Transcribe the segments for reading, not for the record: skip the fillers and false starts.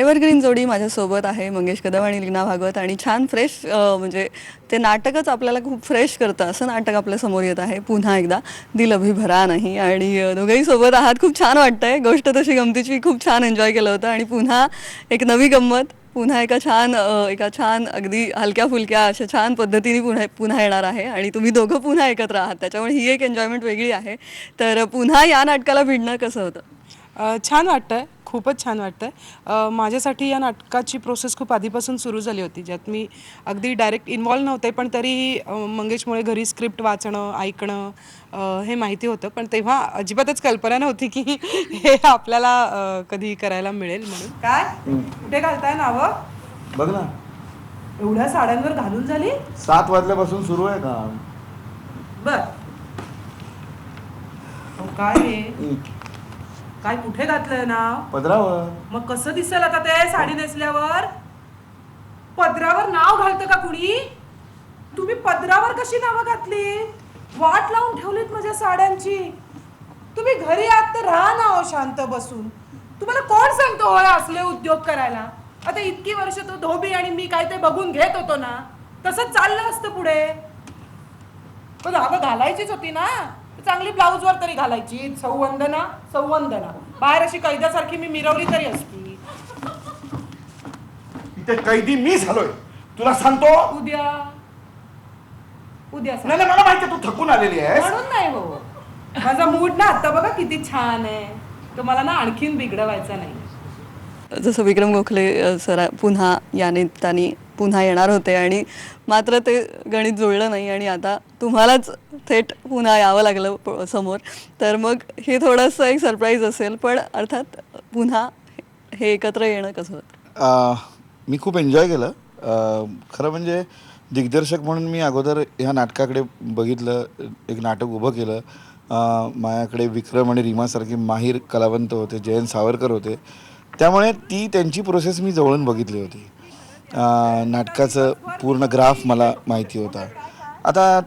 Evergreen जोडी माझ्यासोबत आहे, मंगेश कदम आणि लीना भागवत. आणि छान फ्रेश म्हणजे ते नाटकच आपल्याला खूप फ्रेश करतं असं नाटक आपल्या समोर येत आहे पुन्हा एकदा, दिल अभी भरा नाही. आणि दोघंही सोबत आहात, खूप छान वाटतंय. गोष्ट तशी गमतीची, खूप छान एन्जॉय केलं होतं. आणि पुन्हा एक नवी गंमत, पुन्हा एका छान अगदी हलक्या फुलक्या अशा छान पद्धतीने पुन्हा पुन्हा येणार आहे. आणि तुम्ही दोघं पुन्हा एकत्र आहात, त्याच्यामुळे ही एक एन्जॉयमेंट वेगळी आहे. तर पुन्हा या नाटकाला भिडणं कसं होतं? छान वाटतंय, खूपच छान वाटतंय. माझ्यासाठी या नाटकाची प्रोसेस खूप आधीपासून सुरू झाली होती, ज्यात मी अगदी डायरेक्ट इन्व्हॉल्व नव्हते, पण तरीही मंगेशमुळे घरी स्क्रिप्ट वाचणं, ऐकणं हे माहिती होतं. पण तेव्हा अजिबातच कल्पना नव्हती की हे आपल्याला कधी करायला मिळेल म्हणून. काय कुठे घालताय नावं? बघ ना, एवढ्या साड्यांवर घालून झाली? 7 वाजल्यापासून सुरू आहे का? बर. काय हे? काय कुठे घातलंय नाव? पदरावर. मग कसं दिसेल आता ते साडी नेसल्यावर? पदरावर नाव घालतं का कुणी? तुम्ही पदरावर कशी नावं घातली? वाट लावून ठेवलीत माझ्या साड्यांची. तुम्ही घरी आहात तर राहा ना हो शांत बसून. तुम्हाला कोण सांगतो होय असले उद्योग करायला? आता इतकी वर्ष तो धोबी आणि मी काय ते बघून घेत होतो ना, तसंच चाललं असतं पुढे. पण अगं घालायचीच होती ना, चांगली ब्लाऊजवर तरी घालायची. सौवंदना सौवंदना, बाहेर अशी कैद्यासारखी मी मिरवली तरी असती. इथे कैदी मी झालोय, तुला सांगतो. उद्या उद्या नाही मला माहिती तू थकून आलेली आहेस. म्हणून नाही हो, माझा मूड ना आता बघा किती छान आहे. तो मला ना आणखीन बिघडवायचा नाही. जसं विक्रम गोखले सर पुन्हा या निमित्ताने पुन्हा येणार होते, आणि मात्र ते गणित जुळलं नाही आणि आता तुम्हालाच थेट पुन्हा यावं लागलं समोर. तर मग हे थोडंसं एक सरप्राईज असेल, पण अर्थात पुन्हा हे एकत्र येणं कसं होतं? मी खूप एन्जॉय केलं. खरं म्हणजे दिग्दर्शक म्हणून मी अगोदर ह्या नाटकाकडे बघितलं, एक नाटक उभं केलं. माझ्याकडे विक्रम आणि रीमासारखे माहीर कलावंत होते, जयंत सावरकर होते, त्यामुळे ती त्यांची प्रोसेस मी जवळून बघितली होती. नाटकाचं पूर्ण ग्राफ मला माहिती होता. आता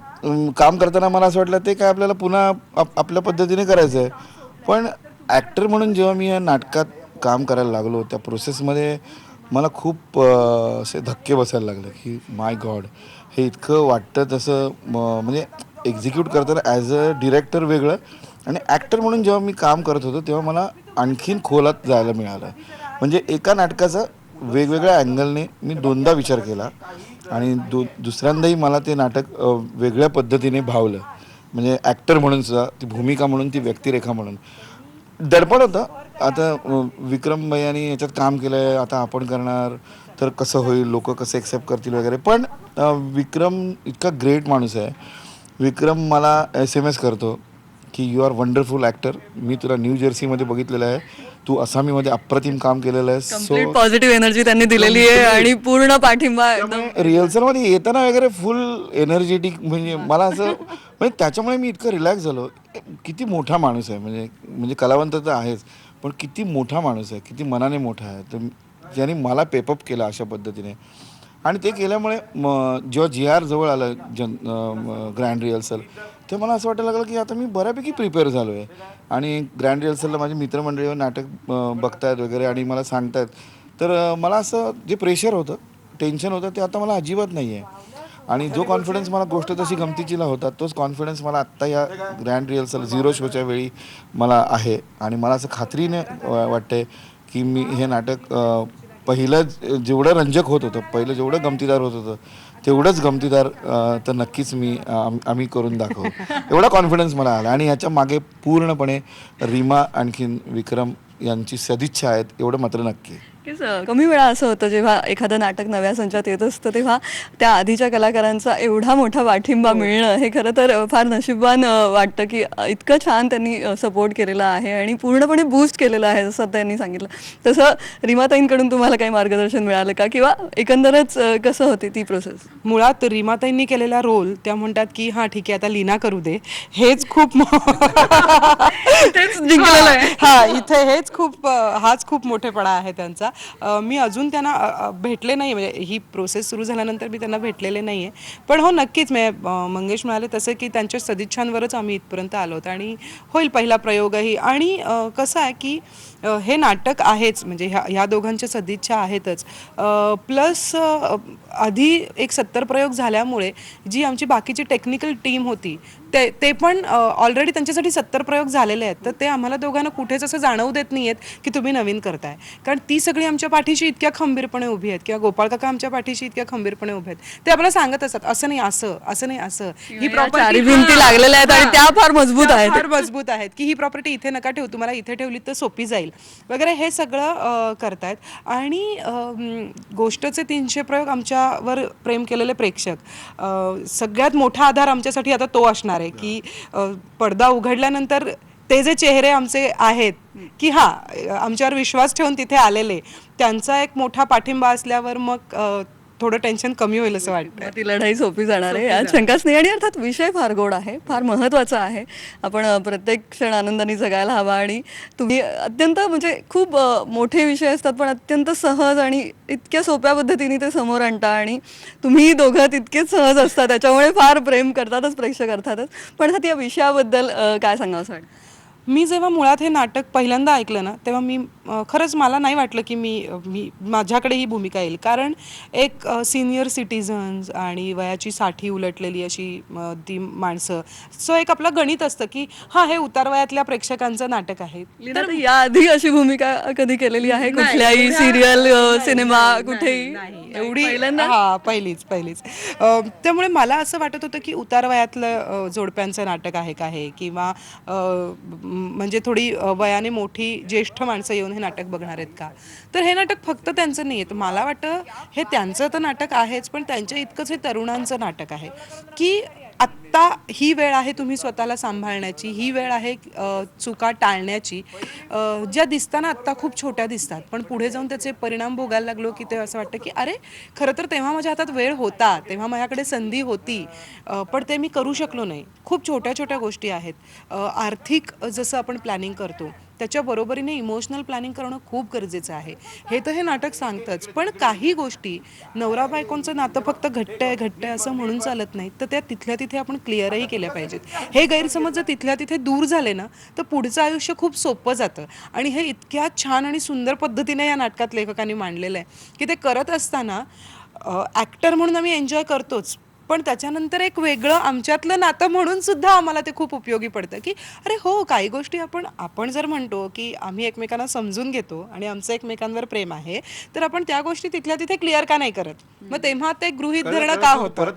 काम करताना मला असं वाटलं ते काय आपल्याला पुन्हा आपल्या पद्धतीने करायचं आहे. पण ॲक्टर म्हणून जेव्हा मी या नाटकात काम करायला लागलो, त्या प्रोसेसमध्ये मला खूप असे धक्के बसायला लागले की माय गॉड, हे इतकं वाटतं तसं म्हणजे एक्झिक्यूट करताना ॲज अ डिरेक्टर वेगळं, आणि ॲक्टर म्हणून जेव्हा मी काम करत होतो तेव्हा मला आणखीन खोलात जायला मिळालं. म्हणजे एका नाटकाचा वेगवेगळ्या अँगलने मी 2दा विचार केला, आणि दुसऱ्यांदाही मला ते नाटक वेगळ्या पद्धतीने भावलं. म्हणजे ॲक्टर म्हणून सुद्धा, ती भूमिका म्हणून, ती व्यक्तिरेखा म्हणून दडपण होतं. आता विक्रम भैयानी याच्यात काम केलं आहे, आता आपण करणार तर कसं होईल, लोक कसं एक्सेप्ट करतील वगैरे. पण विक्रम इतका ग्रेट माणूस आहे. विक्रम मला SMS करतो की यू आर वंडरफुल ॲक्टर, मी तुला न्यू जर्सीमध्ये बघितलेलं आहे, तू असामीमध्ये अप्रतिम काम केलेलं आहे. सो पॉझिटिव्ह एनर्जी त्यांनी दिलेली आहे आणि पूर्ण पाठिंबा एकदम. रिहर्सलमध्ये येताना वगैरे फुल एनर्जेटिक. म्हणजे मला असं म्हणजे त्याच्यामुळे मी इतकं रिलॅक्स झालो. किती मोठा माणूस आहे, म्हणजे कलावंत तर आहेच, पण किती मोठा माणूस आहे, किती मनाने मोठा आहे. तर ज्यांनी मला पेपअप केलं अशा पद्धतीने, आणि ते केल्यामुळे जेव्हा GR जवळ आलं ग्रँड रिहर्सल, ते मला असं वाटायला लागलं की आता मी बऱ्यापैकी प्रिपेअर झालो आहे. आणि ग्रँड रिहर्सलला माझी मित्रमंडळी नाटक बघतायत वगैरे आणि मला सांगतायत, तर मला असं जे प्रेशर होतं, टेन्शन होतं, ते आता मला अजिबात नाही आहे. आणि जो कॉन्फिडन्स मला गोष्ट तशी गमतीचीला होता, तोच कॉन्फिडन्स मला आत्ता या ग्रँड रिहर्सल 0 शोच्या वेळी मला आहे. आणि मला असं खात्रीने वाटतंय की मी हे नाटक पहिलं जेवढं रंजक होत होतं, पहिलं जेवढं गमतीदार होत होतं, तेवढंच गमतीदार तर नक्कीच आम्ही करून दाखवू, एवढा कॉन्फिडन्स मला आला. आणि ह्याच्या मागे पूर्णपणे रीमा आणखीन विक्रम यांची सदिच्छा आहेत, एवढं मात्र नक्की. कमी वेळा असं होतं जेव्हा एखादं नाटक नव्या संचात येत असतं, तेव्हा त्या आधीच्या कलाकारांचा एवढा मोठा पाठिंबा मिळणं हे खरं तर फार नशीबवान वाटतं, की इतकं छान त्यांनी सपोर्ट केलेला आहे आणि पूर्णपणे बूस्ट केलेलं आहे. जसं त्यांनी सांगितलं तसं रीमाताईंकडून तुम्हाला काही मार्गदर्शन मिळालं का, किंवा एकंदरच कसं होती ती प्रोसेस? मुळात रीमाताईंनी केलेला रोल, त्या म्हणतात की हां ठीक आहे आता लीना करू दे, हेच खूप तेच जिंकलेलं आहे. हां, इथे हाच खूप मोठेपणा आहे त्यांचा. मी अजून त्यांना भेटले नाही, म्हणजे ही प्रोसेस सुरू झाल्यानंतर मी त्यांना भेटलेले नाही आहे. पण हो नक्कीच मंगेश म्हणाले तसं की त्यांच्या सदिच्छांवरच आम्ही इथपर्यंत आलो होतो आणि होईल पहिला प्रयोगही. आणि कसं आहे की हे नाटक आहेच, म्हणजे ह्या दोघांच्या सदिच्छा आहेतच, प्लस आधी एक 70 प्रयोग झाल्यामुळे जी आमची बाकीची टेक्निकल टीम होती ते पण ऑलरेडी त्यांच्यासाठी 70 प्रयोग झालेले आहेत. तर ते आम्हाला दोघांना कुठेच असं जाणवू देत नाही आहेत की तुम्ही नवीन करताय, कारण ती सगळी आमच्या पाठीशी इतक्या खंबीरपणे उभी आहेत किंवा गोपाळ काका आमच्या पाठीशी इतक्या खंबीरपणे उभे आहेत. ते आपल्याला सांगत असतात असं नाही, असं नाही, असं ही चारी भिंती लागलेल्या आहेत आणि त्या फार मजबूत आहेत. फार मजबूत आहेत की ही प्रॉपर्टी इथे नका ठेवू, तुम्हाला इथे ठेवली तर सोपी जाईल वगैरे, हे सगळं करतायत. आणि गोष्टचे 300 प्रयोग आमच्यावर प्रेम केलेले प्रेक्षक, सगळ्यात मोठा आधार आमच्यासाठी आता तो असणार आहे की पडदा उघडल्यानंतर ते जे चेहरे आमचे आहेत की आमच्यावर विश्वास ठेवून तिथे आलेले, त्यांचा एक मोठा पाठिंबा असल्यावर मग थोडं टेन्शन कमी होईल असं वाटतं. ती लढाई सोपी जाणार आहे यात शंकाच नाही. आणि अर्थात विषय फार गोड आहे, फार महत्त्वाचा आहे. आपण प्रत्येक क्षण आनंदाने जगायला हवा. आणि तुम्ही अत्यंत म्हणजे खूप मोठे विषय असतात पण अत्यंत सहज आणि इतक्या सोप्या पद्धतीने ते समोर आणता. आणि तुम्ही दोघं तितकेच सहज असतात, त्याच्यामुळे फार प्रेम करतातच प्रेक्षक अर्थातच. पण अर्थात या विषयाबद्दल काय सांगावं असं वाटतं? मी जेव्हा मुळात हे नाटक पहिल्यांदा ऐकलं ना, तेव्हा मी खरंच मला नाही वाटलं की मी माझ्याकडे ही भूमिका येईल, कारण एक सिनियर सिटिझन्स आणि वयाची 60 उलटलेली अशी ती माणसं, सो एक आपलं गणित असतं की हे उतार वयातल्या प्रेक्षकांचं नाटक आहे. तर याआधी अशी भूमिका कधी केलेली आहे कुठल्याही सिरियल, सिनेमा, कुठेही? एवढी पहिलीच. त्यामुळे मला असं वाटत होतं की उतार वयातलं जोडप्यांचं नाटक आहे का हे, किंवा म्हणजे थोडी वयाने मोठी ज्येष्ठ माणसं येऊन हे नाटक बघणार आहेत का. तर हे नाटक फक्त त्यांचं नाही आहे, तर मला वाटतं हे त्यांचं तर नाटक आहेच, पण त्यांच्या इतकंच हे तरुणांचं नाटक आहे की आत्ता ही वेळ आहे तुम्ही स्वतःला सांभाळण्याची, ही वेळ आहे चुका टाळण्याची, ज्या दिसताना आत्ता खूप छोट्या दिसतात पण पुढे जाऊन त्याचे परिणाम भोगायला लागलो की ते असं वाटतं की अरे खरं तर तेव्हा माझ्या हातात वेळ होता, तेव्हा माझ्याकडे संधी होती, पण ते मी करू शकलो नाही. खूप छोट्या छोट्या गोष्टी आहेत. आर्थिक जसं आपण प्लॅनिंग करतो त्याच्या बरोबरीने इमोशनल प्लॅनिंग करणं खूप गरजेचं आहे, हे तर हे नाटक सांगतंच. पण काही गोष्टी नवरा बायकोंचं नातं फक्त घट्ट आहे असं म्हणून चालत नाही, तर त्या तिथल्या तिथे आपण क्लिअरही केल्या पाहिजेत. हे गैरसमज जर तिथल्या तिथे दूर झाले ना तर पुढचं आयुष्य खूप सोपं जातं. आणि हे इतक्या छान आणि सुंदर पद्धतीने या नाटकात लेखकांनी मांडलेलं आहे की ते करत असताना ॲक्टर म्हणून आम्ही एन्जॉय करतोच, पण त्याच्यानंतर एक वेगळं आमच्यातलं नातं म्हणून सुद्धा आम्हाला ते खूप उपयोगी पडतं की अरे हो, काही गोष्टी आपण जर म्हणतो की आम्ही एकमेकांना समजून घेतो आणि आमचं एकमेकांवर प्रेम आहे, तर आपण त्या गोष्टी तिथल्या तिथे क्लिअर का नाही करत, मग तेव्हा ते गृहीत धरणं का होतं.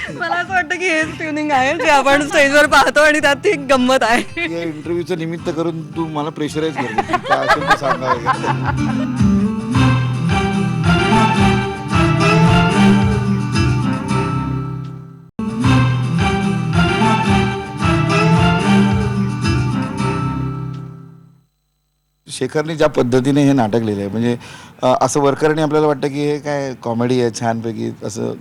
मला असं वाटतं की हेच ट्युनिंग आहे जे आपण स्टेजवर पाहतो आणि त्यात ती गंमत आहे. या इंटरव्ह्यूचं निमित्त करून तू मला प्रेशराईज करते, काय असेल ते सांगावं. शेखरने ज्या पद्धतीने हे नाटक लिहिलं आहे, म्हणजे असं वरकरणी आपल्याला वाटतं की हे काय कॉमेडी आहे छानपैकी, असं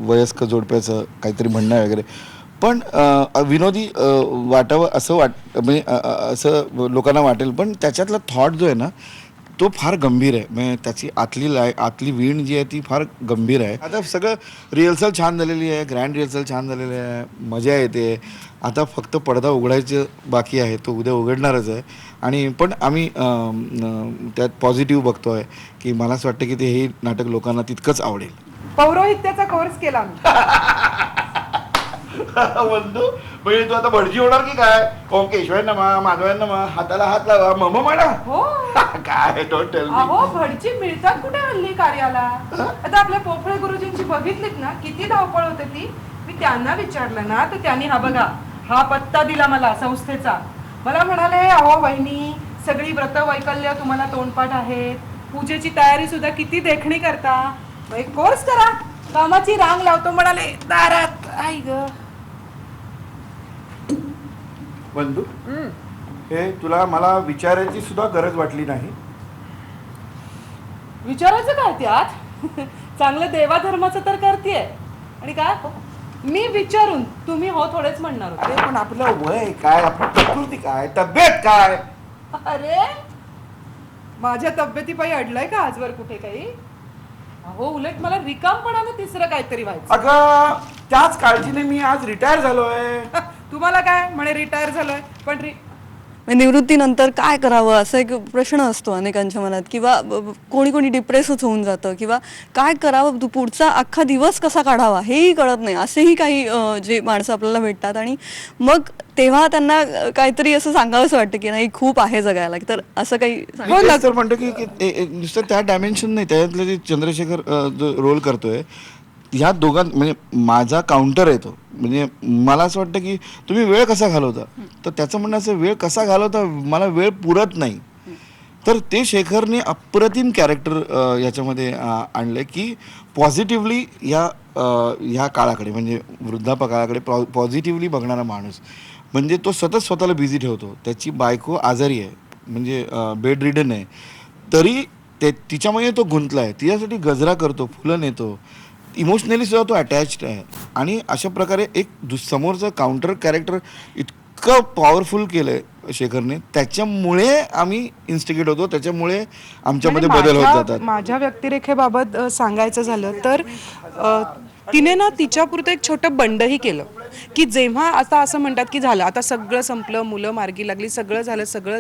वयस्क जोडप्याचं काहीतरी म्हणणं आहे वगैरे, पण विनोदी वाटावं असं म्हणजे असं लोकांना वाटेल, पण त्याच्यातला थॉट जो आहे ना तो फार गंभीर आहे. म्हणजे त्याची आतली वीण जी आहे ती फार गंभीर आहे. आता सगळं रिहर्सल छान झालेली आहे, ग्रँड रिहर्सल छान झालेली आहे, मजा येते. आता फक्त पडदा उघडायचं बाकी आहे, तो उद्या उघडणारच आहे. आणि पण आम्ही त्यात पॉझिटिव्ह बघतो आहे की मला असं वाटतं की ते हे नाटक लोकांना तितकंच आवडेल. पौरोहित्याचा कोर्स केला बंधू, म्हणजे तू आता भटजी होणार की काय? ओम केशवांना माधवांना हाताला हात लावा मम म्हणा. हो काय टोटल भटजी मिळतात कुठे हल्ली कार्याला. आता आपल्या पोफळे गुरुजींची बघितलीत ना किती धावपळ होते ती. मी त्यांना विचारलं ना तर त्यांनी हा पत्ता दिला मला संस्थेचा. मला म्हणाले अहो बहिणी, सगळी व्रत वैकल्य तुम्हाला तोंडपाठ आहेत, पूजेची तयारी सुद्धा किती देखणी करता, एक कोर्स करा, कामाची रांग लावतो म्हणाले दारात. आई ग बंधू, हे तुला मला विचारायची सुद्धा गरज वाटली नाही. विचारायचं काय त्यात? चांगलं देवाधर्माचं तर करतेय. आणि काय मी विचारून तुम्ही हो थोडेच म्हणणार होते. अरे पण आपलं वय काय, आपली प्रकृती काय, तब्येत काय. अरे माझ्या तब्येतीपायी अडलंय का आजवर कुठे काही? अहो उलट मला रिकामपणानं तिसरं काहीतरी व्हायचं. अगं त्याच काळजीने मी आज रिटायर झालोय. तुम्हाला काय म्हणे रिटायर झालोय, पण म्हणजे निवृत्तीनंतर काय करावं असा एक प्रश्न असतो अनेकांच्या मनात, किंवा कोणी कोणी डिप्रेसच होऊन जातं, किंवा काय करावं पुढचा अख्खा दिवस कसा काढावा हेही कळत नाही, असेही काही जे माणसं आपल्याला भेटतात. आणि मग तेव्हा त्यांना काहीतरी असं सांगावंसं वाटतं की नाही खूप आहे जगायला, तर असं काही हो ना, तर म्हणतो की नुसतं त्या डायमेन्शन नाही, त्याच्यातलं जे चंद्रशेखर जो रोल करतोय ह्या दोघां म्हणजे माझा काउंटर आहे तो. म्हणजे मला असं वाटतं की तुम्ही वेळ कसा घालवता, तर त्याचं म्हणणं असं वेळ कसा घालवता मला वेळ पुरत नाही. तर ते शेखरने अप्रतिम कॅरेक्टर याच्यामध्ये आणलं की पॉझिटिव्हली ह्या काळाकडे म्हणजे वृद्धापकाळाकडे पॉझिटिव्हली बघणारा माणूस. म्हणजे तो सतत स्वतःला बिझी ठेवतो. त्याची बायको आजारी आहे, म्हणजे बेड रिडन आहे, तरी तिच्यामध्ये तो गुंतला आहे, तिच्यासाठी गजरा करतो, फुलं नेतो, इमोशनली सुद्धा तो अटॅच्ड आहे. आणि अशा प्रकारे एक समोरचं काउंटर कॅरेक्टर इतकं पॉवरफुल केलं आहे शेखरने, त्याच्यामुळे आम्ही इन्स्टिगेट होतो, त्याच्यामुळे आमच्यामध्ये बदल होत जातात. माझ्या व्यक्तिरेखेबाबत सांगायचं झालं तर तिने ना तिच्यापुरतं एक छोटं बंडही केलं की जेव्हा आता असं म्हणतात की झालं आता सगळं संपलं, मुलं मार्गी लागली, सगळं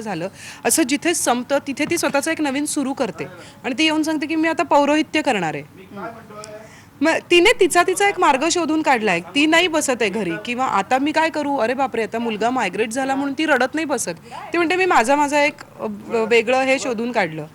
झालं असं जिथे संपतं तिथे ती स्वतःचं एक नवीन सुरू करते आणि ती येऊन सांगते की मी आता पौरोहित्य करणार आहे. मग तिने तिचा एक मार्ग शोधून काढलाय. ती नाही बसत आहे घरी किंवा आता मी काय करू, अरे बापरे आता मुलगा मायग्रेट झाला म्हणून ती रडत नाही बसत. ती म्हणते मी माझा एक वेगळं हे शोधून काढलं.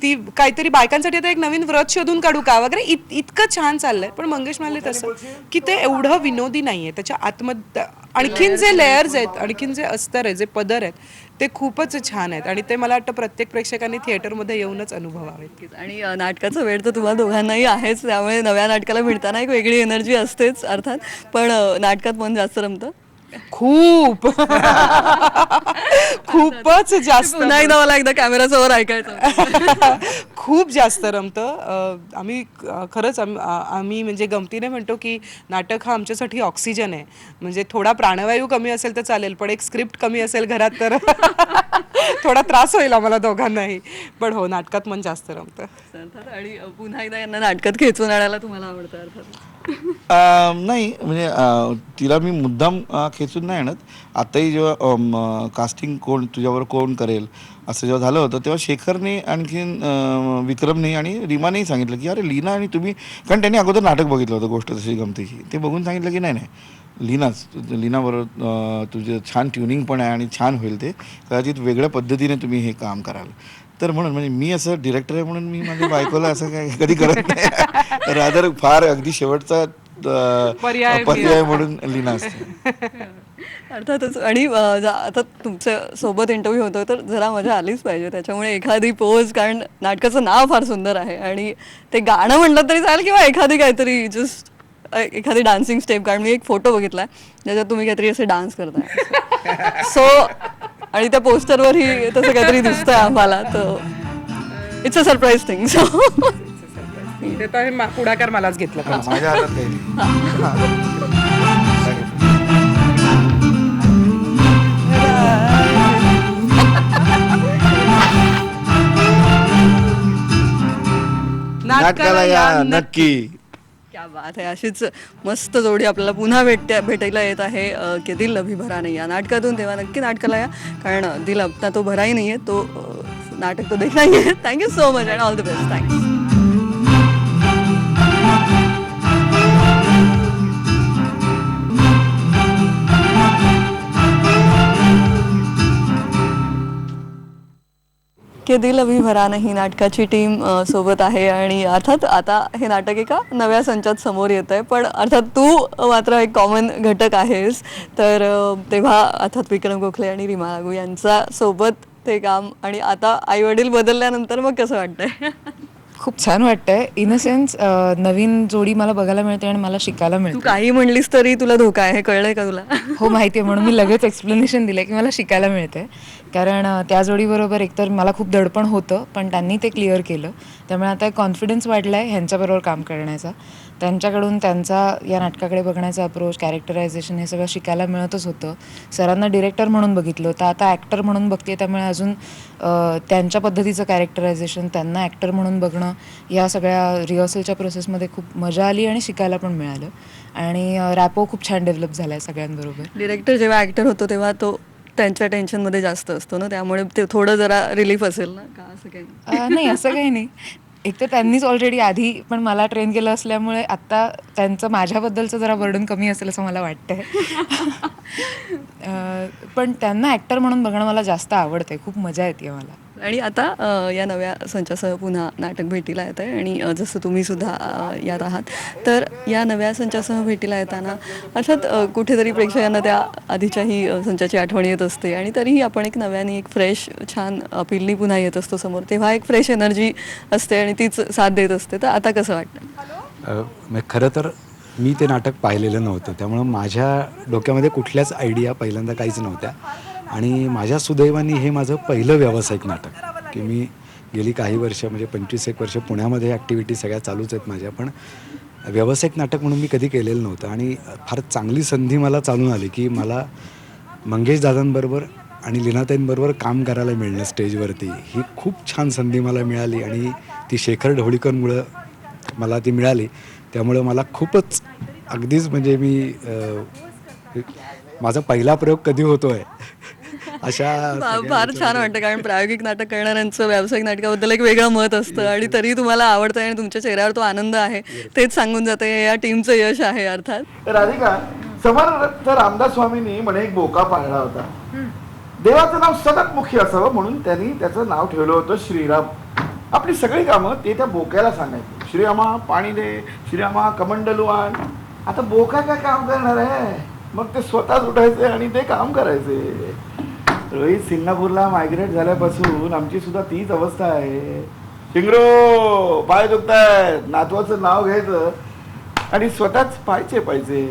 ती काहीतरी बायकांसाठी आता एक नवीन व्रत शोधून काढू का वगैरे इतकं छान चाललंय. पण मंगेश म्हणाले तसं की ते एवढं विनोदी नाहीये, त्याच्या आतमध्ये आणखीन जे लेयर्स आहेत, आणखीन जे अस्तर आहे, जे पदर आहेत ते खूपच छान आहेत आणि ते मला वाटतं प्रत्येक प्रेक्षकांनी थिएटरमध्ये येऊनच अनुभवावेत. आणि नाटकाचा वेळ तर तुम्हाला दोघांनाही आहेच, त्यामुळे नव्या नाटकाला भेटताना एक वेगळी एनर्जी असतेच अर्थात. पण नाटकात मन जास्त रमतं खूप खूपच जास्त. पुन्हा एकदा मला एकदा कॅमेरासमोर ऐकायचं. खूप जास्त रमतं. आम्ही खरंच आम्ही म्हणजे गमतीने म्हणतो की नाटक हा आमच्यासाठी ऑक्सिजन आहे. म्हणजे थोडा प्राणवायू कमी असेल तर चालेल, पण एक स्क्रिप्ट कमी असेल घरात तर थोडा त्रास होईल आम्हाला दोघांनाही. पण हो, नाटकात मन जास्त रमतं अर्थात. आणि पुन्हा एकदा यांना नाटकात खेचून आणायला तुम्हाला आवडतं अर्थात. नाही म्हणजे तिला मी मुद्दाम खेचून नाही आणत. आताही जेव्हा कास्टिंग तुझ्यावर कोण करेल असं जेव्हा झालं होतं तेव्हा शेखरने आणखीन विक्रमने आणि रीमानेही सांगितलं की अरे लीना आणि तुम्ही, कारण त्यांनी अगोदर नाटक बघितलं होतं गोष्ट तशी गमतीची, ते बघून सांगितलं की नाही लीनाबरोबर तुझं छान ट्युनिंग पण आहे आणि छान होईल, ते कदाचित वेगळ्या पद्धतीने तुम्ही हे काम कराल. तर म्हणून म्हणजे मी असं डिरेक्टर आहे म्हणून मी माझ्या बायकोला असं काय कधी करत नाही. रादर फार अगदी शेवटचा पर्याय म्हणून लीना असते. अर्थातच. आणि आता तुमच्या सोबत इंटरव्ह्यू होतो तर जरा मजा आलीच पाहिजे, त्याच्यामुळे एखादी पोज, कारण नाटकाचं नाव फार सुंदर आहे आणि ते गाणं म्हटलं तरी चालेल किंवा एखादी काहीतरी जस्ट एखादी डान्सिंग स्टेप, कारण मी एक फोटो बघितलाय ज्याच्यात तुम्ही काहीतरी असे डान्स करताय. सो आणि त्या पोस्टरवरही तसं काहीतरी दिसतंय आम्हाला, तर it's a surprise thing. So ते तर पुढाकार मलाच घेतला. माझ्या हातात काही नाटकाला या नक्की. क्या बात आहे. अशीच मस्त जोडी आपल्याला पुन्हा भेटायला येत आहे की दिल अभी भरा नाही या नाटकातून. तेव्हा नक्की नाटकाला या, कारण दिल अपना तो भराही नाही आहे, तो नाटक तो देखना ही है. Thank you so much and all the best. Thanks. के दिल अभी भरा नाही नाटकाची टीम सोबत आहे आणि अर्थात आता हे नाटक एका नव्या संचात समोर येत आहे, पण अर्थात तू मात्र एक कॉमन घटक आहेस. तर तेव्हा अर्थात विक्रम गोखले आणि रीमा लागू यांचा सोबत ते काम, आणि आता आई वडील बदलल्यानंतर मग कसं वाटतंय? खूप छान वाटतंय. इन अ सेन्स नवीन जोडी मला बघायला मिळते आणि मला शिकायला तू मिळते. काही म्हणलीस तरी तुला धोका आहे, हे कळलंय का तुला? हो माहिती आहे, म्हणून मी लगेच एक्सप्लेनेशन दिलं की मला शिकायला मिळते. कारण त्या जोडीबरोबर एकतर मला खूप दडपण होतं, पण त्यांनी ते क्लिअर केलं, त्यामुळे आता एक कॉन्फिडन्स वाढला आहे ह्यांच्याबरोबर काम करण्याचा. त्यांच्याकडून त्यांचा या नाटकाकडे बघण्याचा अप्रोच, कॅरेक्टरायझेशन हे सगळं शिकायला मिळतच होतं. सरांना डिरेक्टर म्हणून बघितलं होतं, आता ॲक्टर म्हणून बघते, त्यामुळे अजून त्यांच्या पद्धतीचं कॅरेक्टरायझेशन, त्यांना ॲक्टर म्हणून बघणं, या सगळ्या रिहर्सलच्या प्रोसेसमध्ये खूप मजा आली आणि शिकायला पण मिळालं. आणि रॅपो खूप छान डेव्हलप झाला आहे सगळ्यांबरोबर. डिरेक्टर जेव्हा ॲक्टर होतो तेव्हा तो त्यांच्या टेन्शनमध्ये जास्त असतो ना, त्यामुळे ते थोडं जरा रिलीफ असेल ना का, असं काही नाही? नाही, असं काही नाही. एक तर त्यांनीच ऑलरेडी आधी पण मला ट्रेन केलं असल्यामुळे आत्ता त्यांचं माझ्याबद्दलचं जरा बर्डन कमी असेल असं मला वाटतंय. पण त्यांना ॲक्टर म्हणून बघणं मला जास्त आवडतंय, खूप मजा येते मला. आणि आता या नव्या संचासह पुन्हा नाटक भेटीला येत आहे आणि जसं तुम्ही सुद्धा यात आहात, तर या नव्या संचासह भेटीला येताना अर्थात कुठेतरी प्रेक्षकांना त्या आधीच्याही संचाची आठवण येत असते आणि तरीही आपण एक नव्याने एक फ्रेश छान अपीलनी पुन्हा येत असतो समोर, तेव्हा एक फ्रेश एनर्जी असते आणि तीच साथ देत असते. तर आता कसं वाटतं? खरं तर मी ते नाटक पाहिलेलं नव्हतं, त्यामुळं माझ्या डोक्यामध्ये कुठल्याच आयडिया पहिल्यांदा काहीच नव्हत्या. आणि माझ्या सुदैवाने हे माझं पहिलं व्यावसायिक नाटक, की मी गेली काही वर्ष म्हणजे 25-1 वर्ष पुण्यामध्ये ॲक्टिव्हिटी सगळ्या चालूच आहेत माझ्या, पण व्यावसायिक नाटक म्हणून मी कधी केलेलं नव्हतं. आणि फार चांगली संधी मला चालून आली की मला मंगेश दादांबरोबर आणि लीनाताईंबरोबर काम करायला मिळणं स्टेजवरती, ही खूप छान संधी मला मिळाली. आणि ती शेखर ढवळीकरमुळं मला ती मिळाली. त्यामुळं मला खूपच अगदीच म्हणजे मी माझा पहिला प्रयोग कधी होतो आहे अशा फार छान वाटतं, कारण प्रायोगिक नाटक करणाऱ्यांचं व्यावसायिक नाटकाबद्दल एक वेगळं मत असतं आणि तरी तुम्हाला आवडतं आणि तुमच्या चेहऱ्यावर तो आनंद आहे, तेच सांगून जाते या टीमचं यश आहे. अर्थात राधिका, समर्थ रामदास स्वामींनी म्हणे एक बोका पाळला होता. देवाचं नाव सतत मुखी असावं म्हणून त्यांनी त्याचं नाव ठेवलं होतं श्रीराम. आपली सगळी कामं ते त्या बोक्याला सांगायचे. श्रीरामा पाणी दे, श्रीरामा कमंडलू आण. आता बोका काय काम करणार आहे, मग ते स्वतःच उठायचे आणि ते काम करायचे. रोहित सिंगापूरला मायग्रेट झाल्यापासून आमची सुद्धा तीच अवस्था आहे. शिंगरो पाय दुखतायत, नातवाचं नाव घ्यायचं आणि स्वतःच पाय चेपायचे.